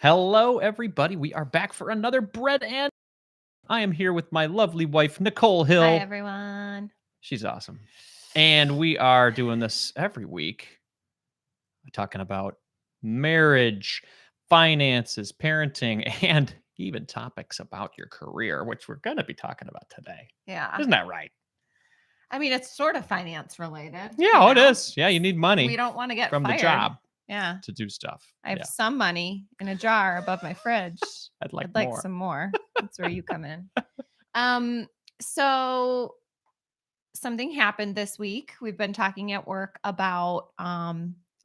Hello, everybody. We are back for another bread and I am here with my lovely wife, Nicole Hi, Hill. everyone. She's awesome. And we are doing this every week, talking about marriage, finances, parenting, and even topics about your career, which we're going to be talking about today. Yeah. Isn't that right? I mean, it's sort of finance related. Yeah, it is. Yeah, you need We money don't want to get from the fired. job Yeah. to do stuff. I have Yeah, some money in a jar above my fridge. I'd like I'd like more. some more. That's where you come in. Um, so something happened this week. We've been talking at work about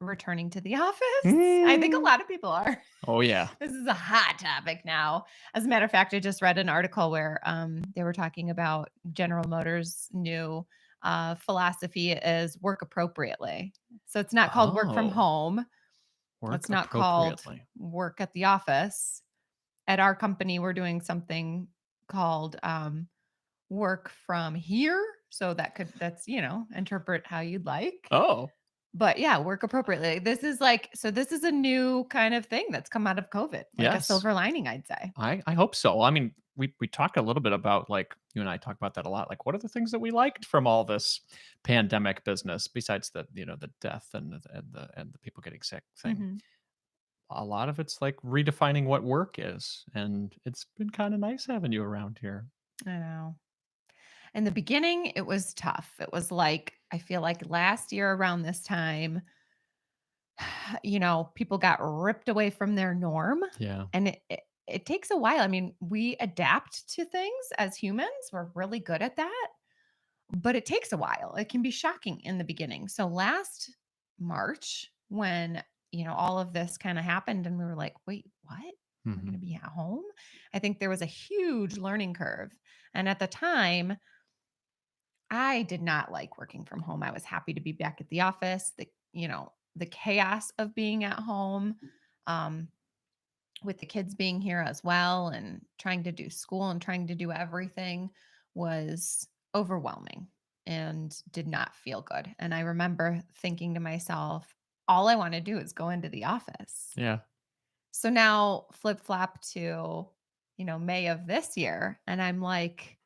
returning to the office. I think a lot of people are. Oh, yeah. This is a hot topic now. As a matter of fact, I just read an article where they were talking about General Motors' new philosophy is work appropriately. So it's not called work from Oh, home. work It's not called appropriately. work at the office. At our company, we're doing something called work from here. So that's, interpret how you'd like. Oh, But yeah, work appropriately. This is a new kind of thing that's come out of COVID, like a yes. silver lining, I'd say. I hope so. I mean, we talked a little bit about, like, you and I talk about that a lot. Like, what are the things that we liked from all this pandemic business besides the death and the people getting sick thing? Mhm. A lot of it's like redefining what work is, and it's been kind of nice having you around here. I know. In the beginning, it was tough. It was like, I feel like last year around this time, people got ripped away from their norm. Yeah. And it takes a while. I mean, we adapt to things as humans, we're really good at that, but it takes a while. It can be shocking in the beginning. So last March, when all of this kind of happened, and we were like, wait, what? We're going Hmm. to be at home. I think there was a huge learning curve. And at the time, I did not like working from home. I was happy to be back at the office. The chaos of being at home, um, with the kids being here as well, and trying to do school and trying to do everything was overwhelming and did not feel good. And I remember thinking to myself, all I want to do is go into the office. Yeah. So now flip flop to, May of this year. And I'm like,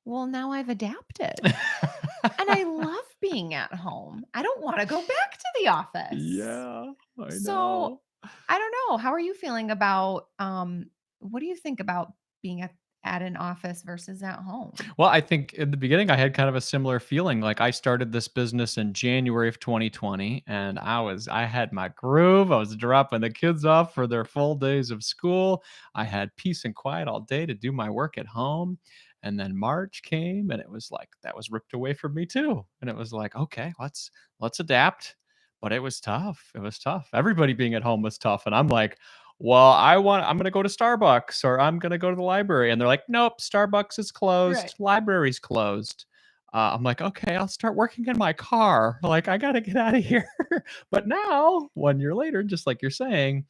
well, now I've adapted. And I love being at home. I don't want to go back to the office. Yeah, I So know. I don't know. How are you feeling about what do you think about being at an office versus at home? Well, I think in the beginning I had kind of a similar feeling. Like, I started this business in January of 2020, and I had my groove. I was dropping the kids off for their full days of school. I had peace and quiet all day to do my work at home. And then March came and it was like that was ripped away from me too. And it was like, okay, let's adapt. But it was tough. It was tough. Everybody being at home was tough. And I'm like, well, I'm going to go to Starbucks or I'm going to go to the library. And they're like, nope, Starbucks is Right. closed. Library's closed. I'm like, okay, I'll start working in my car. Like, I got to get out of here. But now, 1 year later, just like you're saying,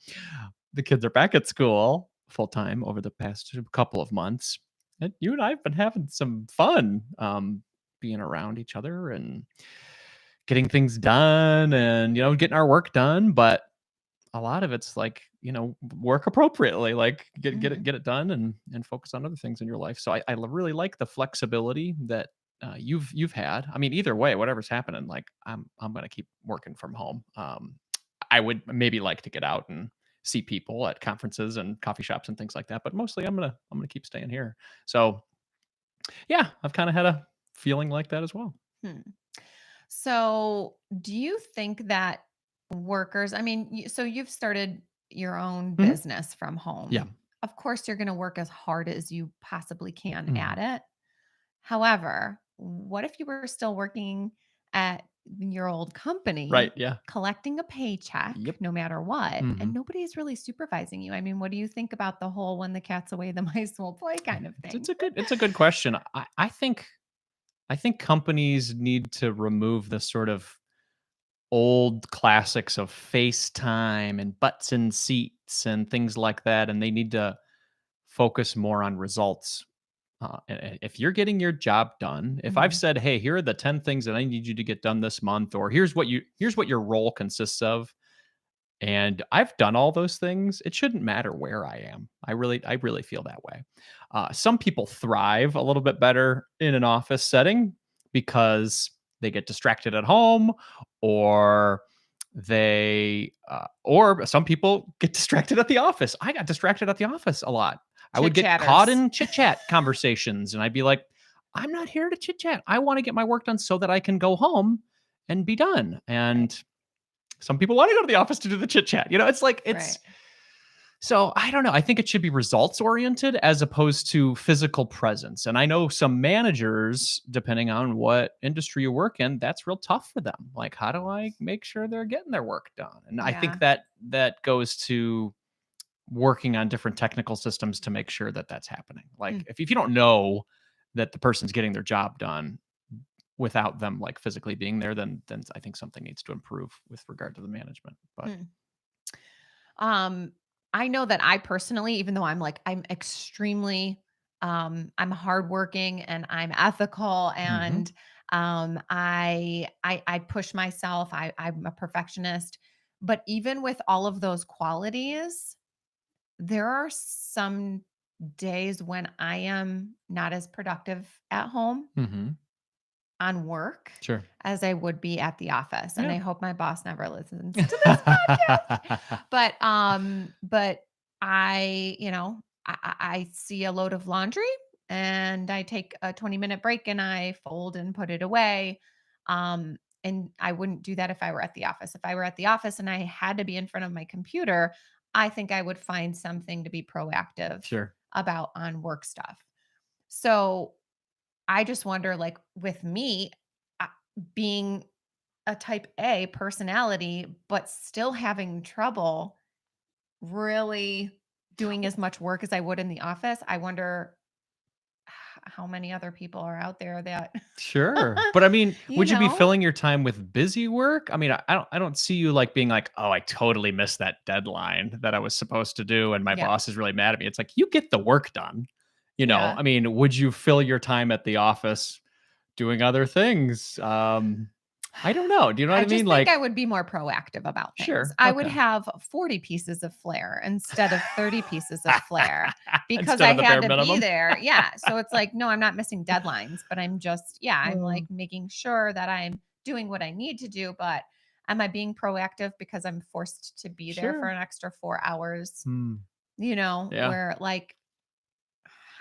the kids are back at school full time over the past couple of months. And you and I have been having some fun, being around each other and getting things done and, getting our work done. But a lot of it's like, work appropriately, like Mhm. get it done and focus on other things in your life. So really like the flexibility that you've had. I mean, either way, whatever's happening, like I'm gonna keep working from home. I would maybe like to get out and see people at conferences and coffee shops and things like that, but mostly I'm gonna keep staying here. So yeah, I've kind of had a feeling like that as well. Hmm. So, do you think that workers, I mean, so you've started your own Mhm. business from Yeah. home. Of course, you're going to work as hard as you possibly can Mhm. at it. However, what if you were still working at your old Right. company, Yeah. collecting a paycheck Yep. no matter what, and Mhm. nobody's really supervising you? I mean, what do you think about the whole when the cat's away, the mice will play kind of thing? It's a good question. I think companies need to remove the sort of old classics of FaceTime and butts in seats and things like that, and they need to focus more on results. If you're getting your job done, if I've Mhm. said, "Hey, here are the 10 things that I need you to get done this month," or here's what your role consists of," And I've done all those things. It shouldn't matter where I am. I really feel that way. Some people thrive a little bit better in an office setting because they get distracted at home, or or some people get distracted at the office. I got distracted at the office a lot. I would Chit get caught chatters. in chit chat conversations, and I'd be like, I'm not here to chit chat. I want to get my work done so that I can go home and be done. Right. And some people want to go to the office to do the chit chat. It's like Right. it's so I don't know. I think it should be results oriented as opposed to physical presence. And I know some managers, depending on what industry you work in, that's real tough for them. Like, how do I make sure they're getting their work done? And I think Yeah. that goes to working on different technical systems to make sure that that's happening. Like, Mm, if you don't know that the person's getting their job done without them like physically being there, then I think something needs to improve with regard to the management. But mm. Um, I know that I personally, even though I'm extremely, I'm hardworking and I'm ethical mhm, and I push myself. I'm a perfectionist, but even with all of those qualities, there are some days when I am not as productive at home mhm, on work sure. as I would be at the office. And Yeah. I hope my boss never listens to this podcast. But I see a load of laundry and I take a 20-minute break and I fold and put it away. And I wouldn't do that if I were at the office. If I were at the office and I had to be in front of my computer, I think I would find something to be proactive Sure. about on work stuff. So I just wonder, like with me, uh, being a type A personality, but still having trouble really doing as much work as I would in the office. I wonder how many other people are out there that, Sure. But I mean, you would you be know? filling your time with busy work? I mean, I don't see you like being like, "Oh, I totally missed that deadline that I was supposed to do and my Yeah. boss is really mad at me." It's like, you get the work done. Yeah. I mean, would you fill your time at the office doing other things? I don't know. Do you know what I I mean? just think I Like, would be more proactive about things. sure. I would Okay. have 40 pieces of flair instead of 30 pieces of flair because Instead I of the had bare to be minimum. there. Yeah. So it's like, no, I'm not missing deadlines, but I'm like Oh, making sure that I'm doing what I need to do. But am I being proactive because I'm forced to be there for sure. an extra 4 hours? Hmm. Yeah. Where like,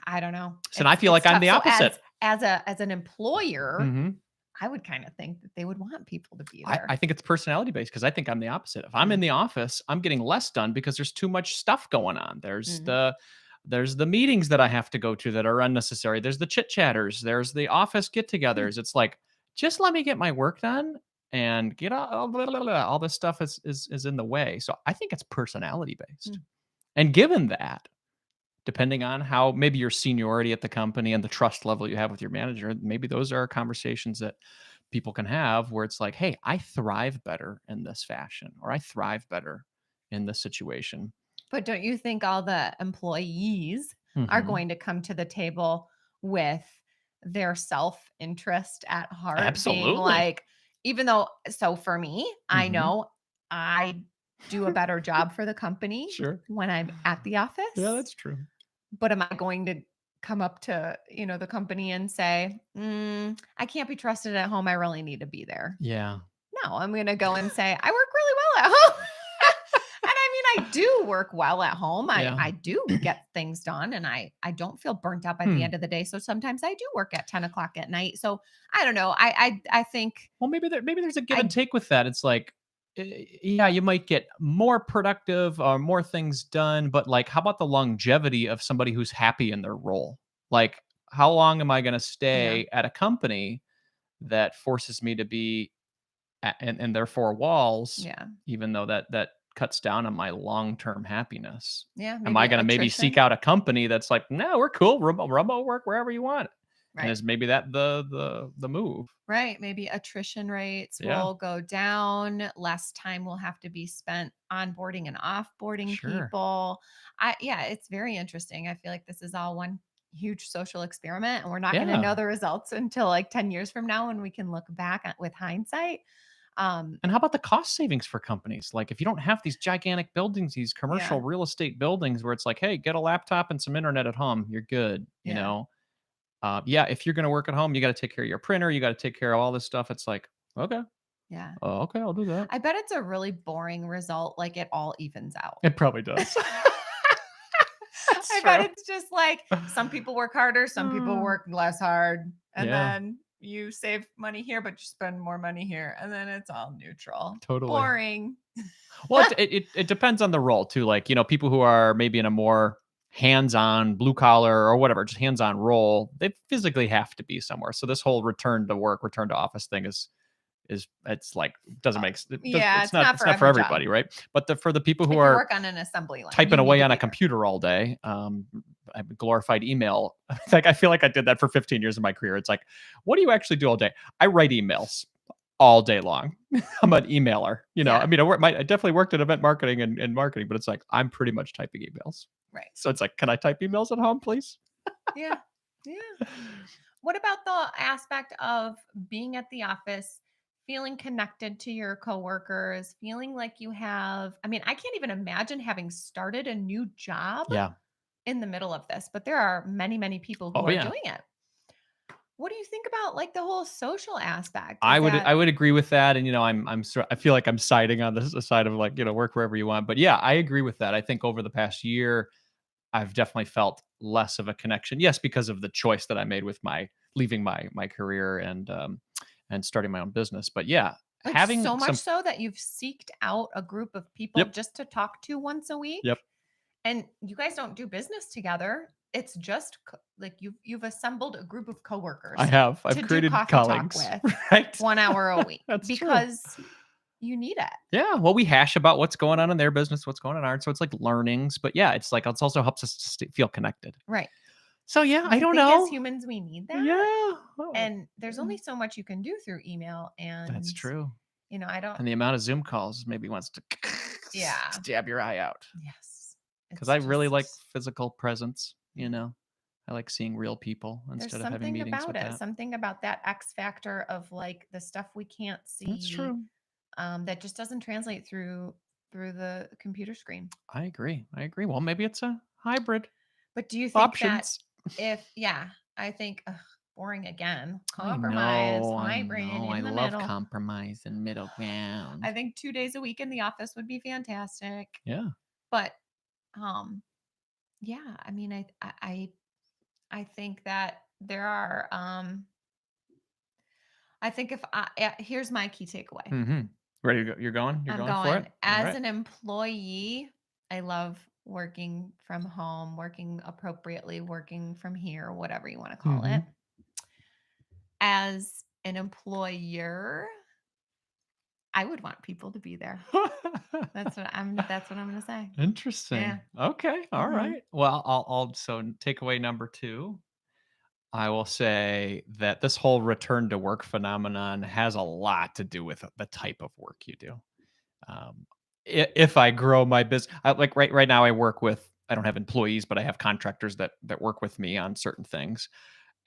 I don't know. So I feel It's like I'm tough. the So opposite. as an employer, Mhm. I would kind of think that they would want people to be I there. think it's personality based because I think I'm the opposite. If I'm in Mm, the office, I'm getting less done because there's too much stuff going on. mhm, There's the meetings that I have to go to that are unnecessary. There's the chit chatters. There's the office mm, get-togethers. It's like, just let me get my work done and get all this stuff is in the way. So I think it's personality based. mm. And given that, depending on how maybe your seniority at the company and the trust level you have with your manager, maybe those are conversations that people can have where it's like, hey, I thrive better in this fashion, or I thrive better in this situation. But don't you think all the employees are Hmm. going to come to the table with their self-interest at heart, being Absolutely. like, even though, so for me, I Hmm. know I do a better job for the company Sure. when I'm at the Yeah, office, that's true. but am I going to come up to, the company and say, I can't be trusted at home. I really need to be there. Yeah. No, I'm gonna go and say, "I work really well at home." And I mean, I do work well at home. I Yeah. I do get things done, and I don't feel burnt out by the Hmm. end of the day, so sometimes I do work at 10 o'clock at night. So, I don't know. I think Well, maybe there's a give and I take with that. It's like, yeah, you might get more productive or more things done, but like, how about the longevity of somebody who's happy in their role? Like, how long am I going to yeah, stay at a company that forces me to be in their four walls, yeah. even though that cuts down on my long term happiness? Yeah, Am maybe I going to maybe seek attrition. out a company that's like, no, we're cool, remote work wherever you want, and Right. is maybe that the move? Right, maybe attrition rates Yeah, will go down, less time will have to be spent onboarding and offboarding sure. people. Yeah, it's very interesting. I feel like this is all one huge social experiment and we're not going to know Yeah. the results until like 10 years from now when we can look back with hindsight. And how about the cost savings for companies? Like, if you don't have these gigantic buildings, these commercial Yeah. real estate buildings where it's like, hey, get a laptop and some internet at home, you're good. Yeah. Yeah, if you're going to work at home, you got to take care of your printer, you got to take care of all this stuff. It's like, okay, Yeah. okay, I'll do that. I bet it's a really boring result, like, it all evens out. It probably does. That's I bet true. it's just like some people work harder, some people Mm, work less hard, and yeah, then you save money here, but you spend more money here, and then it's all neutral. totally. Boring. Well, it depends on the role too. Like, people who are maybe in a more hands-on blue collar or whatever, just hands-on role, they physically have to be somewhere. So this whole return to work, return to office thing is it's like doesn't make it does, Yeah, it's not it's for not for every job. everybody, right? But for the people who If you are work on an assembly line, typing you need away to on a be there. computer all day, glorified email. Like, I feel like I did that for 15 years of my career. It's like, what do you actually do all day? I write emails all day long. I'm an emailer. I Yeah, mean, I definitely worked in event marketing and marketing, but it's like I'm pretty much typing emails. right. So it's like, can I type emails at home, please? Yeah. Yeah. What about the aspect of being at the office, feeling connected to your coworkers, feeling like you have, I mean, I can't even imagine having started a new job Yeah. in the middle of this, but there are many, many people who Oh are yeah. doing it. What do you think about like the whole social aspect? I Is would that I would agree with that, and I feel like I'm siding on the side of, like, work wherever you want, but yeah, I agree with that. I think over the past year, I've definitely felt less of a connection. Yes, because of the choice that I made with my leaving my career and starting my own business. But yeah, like so having much some. so that you've seeked out a group of people Yep, just to talk to once a yep. week? And you guys don't do business together. It's just like you've assembled a group of I coworkers have. I've to do created coffee talk colleagues, with right? 1 hour a week That's true. because you need it. Yeah, well, we hash about what's going on in their business, what's going on in ours, so it's like learnings, but yeah, it's like, it also helps us to feel connected. Right. So yeah, And I I don't think as know. humans we need Yeah, that. oh, And there's yeah, only so much you can do through email that's and true. I don't And the amount of Zoom calls maybe wants to yeah. stab your eye out. Yes. 'Cause It's I really like just physical presence, yeah. I like seeing real people There's instead of having something meetings about with it. that. Something about that X factor of like the stuff we can't That's see true. that just doesn't translate through the computer screen. I agree. Well, maybe it's a hybrid. But do you think that Options. if yeah, I think ugh, boring again, I compromise, know, I hybrid know. I in the love middle. compromise and middle I ground. think 2 days a week in the office would be fantastic. Yeah. But um yeah, I mean I think that there are I think if I here's my key takeaway. Mhm. Ready to go? You're going? You're I'm going for going it? as Alright. an employee, I love working from home, working appropriately, working from here, whatever you want to call it. Mhm. As an employer, I would want people to be there. That's what I'm going to say. Interesting. Yeah. Okay, Mhm. alright. Well, I'll so takeaway number 2, I will say that this whole return to work phenomenon has a lot to do with the type of work you do. Um, if I grow my business, like right now, I don't have employees, but I have contractors that work with me on certain things,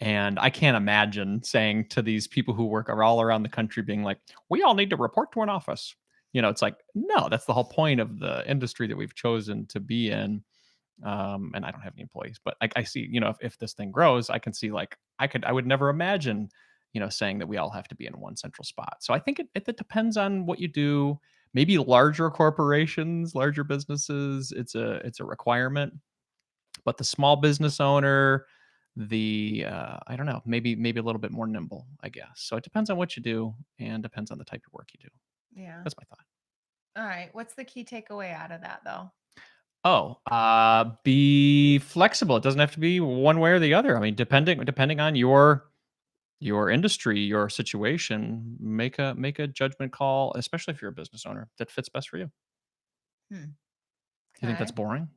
and I can't imagine saying to these people who work all around the country, being like, "We all need to report to an office." It's like, no, that's the whole point of the industry that we've chosen to be in. And I don't have any employees, but I see, if this thing grows, I can see, like, I would never imagine, saying that we all have to be in one central spot. So I think it depends on what you do. Maybe larger corporations, larger businesses, it's a requirement, but the small business owner, I don't know, maybe a little bit more nimble, I guess. So it depends on what you do and depends on the type of work you do. Yeah. That's my thought. All right. What's the key takeaway out of that though? Oh, be flexible. It doesn't have to be one way or the other. I mean, depending on your industry, your situation, make a judgment call, especially if you're a business owner, that fits best for you. Hmm. You think that's Okay. boring?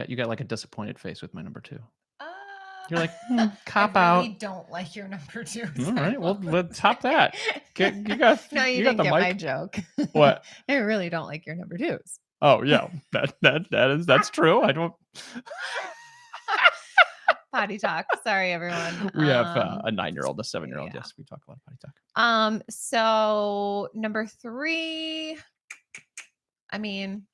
You got like a disappointed face with my number 2. You're Uh, like, I cop really out. don't like your number twos, All I right, well, will let's top say. that. No, you You got didn't the get my mic. joke. What? I really don't like your number twos. Oh yeah, that's true. I don't. Potty talk. Sorry, everyone. We have a 9-year-old, a 7-year-old. Yeah. Yes, we talk a lot of potty talk. So number 3, I mean,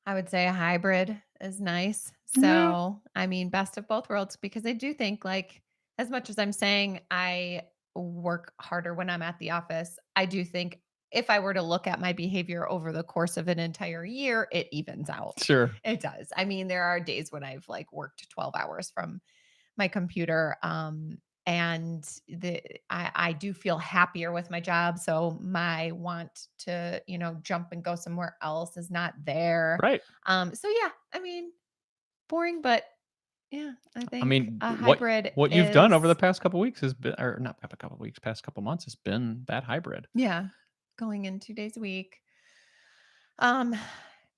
I would say a hybrid is nice. Yeah, So, I mean, best of both worlds because I do think like as much as I'm saying I work harder when I'm at the office, I do think if I were to look at my behavior over the course of an entire year, it evens out. sure. It does. I mean, there are days when I've like worked 12 hours from my computer. And I do feel happier with my job. So my want to, jump and go somewhere else is not there. Right. So yeah, I mean, boring, but yeah, I I think mean, a what hybrid what you've done over the is, past couple weeks has been, or not a couple weeks, past couple months has been that hybrid. yeah, going in 2 days a week. Um,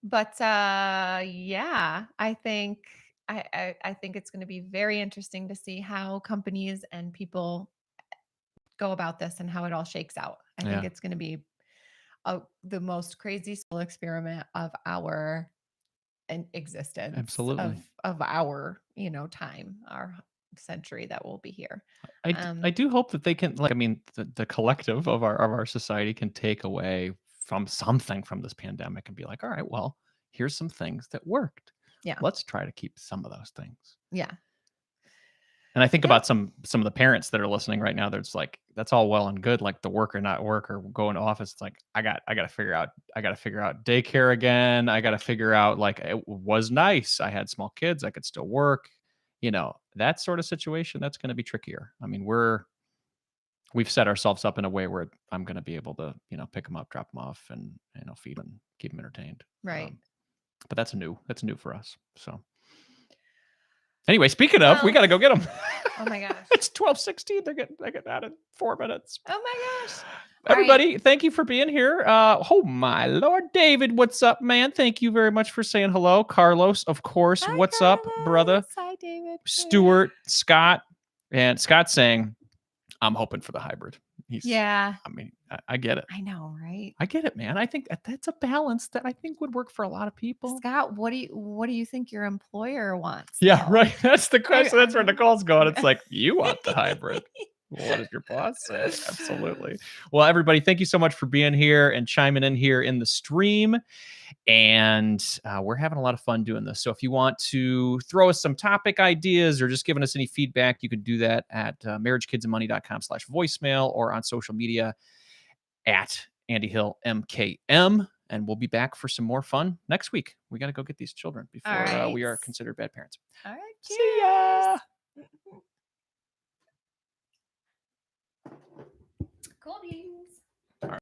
but yeah, I think it's going to be very interesting to see how companies and people go about this and how it all shakes out. I think Yeah, it's going to be the most crazy social experiment of our existence absolutely. of our time, our century that will be here. I Um, do hope that they can, like, I mean, the collective of our society can take away from something from this pandemic and be like, all right, well, here's some things that worked. yeah, Let's try to keep some of those things. yeah, And I think yep, about some of the parents that are listening right now. That's like, that's all well and good, like the work or not work or going to office. It's like I got to figure out daycare again. I got to figure out, like, it was nice. I had small kids. I could still work. That sort of situation. That's going to be trickier. I mean, we've set ourselves up in a way where I'm going to be able to, pick them up, drop them off, and feed them, keep them entertained. right. But that's new for us. So anyway, speaking of, we Well, got to go get them. oh my gosh, It's 12:16. They're getting out in 4 minutes. oh my gosh. All right, Everybody, thank you for being here. Oh my Lord, David, what's up, man? Thank you very much for saying hello. Carlos, of course, hi what's up, brother? Carlos, hi David. Stuart, Scott, and Scott saying, "I'm hoping for the hybrid." He's, Yeah, I mean, I get it. I know, right? I get it, man. I think that's a balance that I think would work for a lot of people. Scott, what do you think your employer wants Yeah, though? right. That's the question. That's where Nicole's going. It's I like, you want the hybrid. What does your boss say? Absolutely. Well, everybody, thank you so much for being here and chiming in here in the stream. And we're having a lot of fun doing this. So if you want to throw us some topic ideas or just giving us any feedback, you can do that at marriagekidsandmoney.com/voicemail or on social media at Andy Hill MKM. And we'll be back for some more fun next week. We got to go get these children All before right. we are considered bad parents. All right. See ya. Cheers. Cool beans.